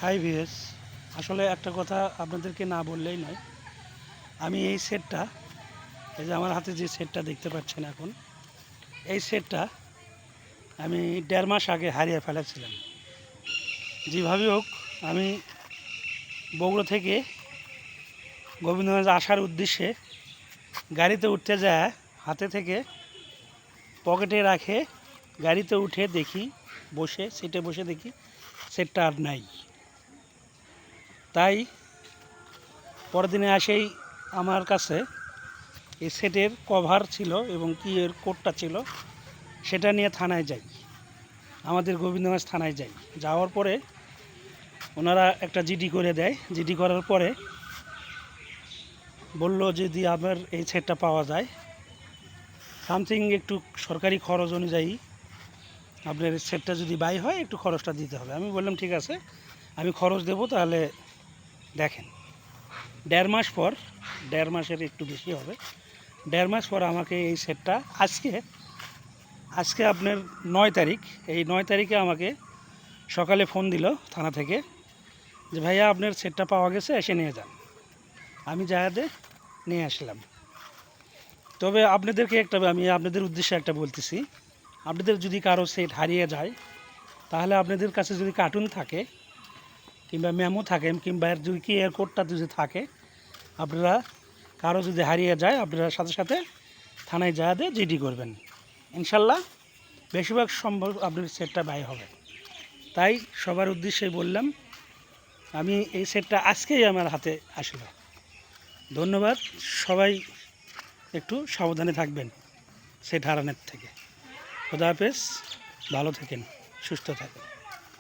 High VS, আসলে একটা কথা আপনাদেরকে না বললেই নয়। আমি এই সেটটা, এই যে আমার হাতে যে সেটটা দেখতে পাচ্ছেন এখন, এই সেটটা আমি 1.5 মাস আগে হারিয়ে ফেলেছিলাম। যেভাবেই হোক আমি বগুড়া থেকে গোবিন্দগঞ্জ আসার উদ্দেশ্যে গাড়িতে উঠতে যায় হাতে থেকে পকেটে রাখে গাড়িতে উঠে দেখি, বসে সিটে বসে দেখি সেটটা আর নাই। তাই পরের দিনে আসেই আমার কাছে এই সেটের কভার ছিল এবং কি এর কোডটা ছিল, সেটা নিয়ে থানায় যাই, আমাদের গোবিন্দগঞ্জ থানায় যাই। যাওয়ার পরে ওনারা একটা জিডি করে দেয়। জিডি করার পরে বলল যদি আপনার এই সেটটা পাওয়া যায় সামথিং একটু সরকারি খরচ অনুযায়ী আপনার সেটটা যদি বাই হয় একটু খরচটা দিতে হবে। আমি বললাম ঠিক আছে, আমি খরচ দেবো, তাহলে দেখেন। 1.5 মাস পর, 1.5 মাসের একটু বেশি হবে, 1.5 মাস পর আমাকে এই সেটটা আজকে আপনার 9 তারিখ, এই 9 তারিখে আমাকে সকালে ফোন দিল থানা থেকে যে ভাইয়া আপনার সেটটা পাওয়া গেছে, এসে নিয়ে যান। আমি যায়াতে নিয়ে আসলাম। তবে আমি আপনাদের উদ্দেশ্যে একটা বলতেছি, আপনাদের যদি কারো সেট হারিয়ে যায়, তাহলে আপনাদের কাছে যদি কার্টুন থাকে কিংবা মেমো থাকে কিংবা এর যদি কিউআর কোডটা যদি থাকে, আপনারা কারো যদি হারিয়ে যায় আপনারা সাথে সাথে থানায় যাওয়াতে জিডি করবেন। ইনশাল্লাহ বেশিরভাগ সম্ভব আপনার সেটটা বাই হবে। তাই সবার উদ্দেশ্যে বললাম, আমি এই সেটটা আজকেই আমার হাতে আসলো। ধন্যবাদ। সবাই একটু সাবধানে থাকবেন সেট হারানোর থেকে। খোদা হাফেজ, ভালো থাকেন, সুস্থ থাকেন।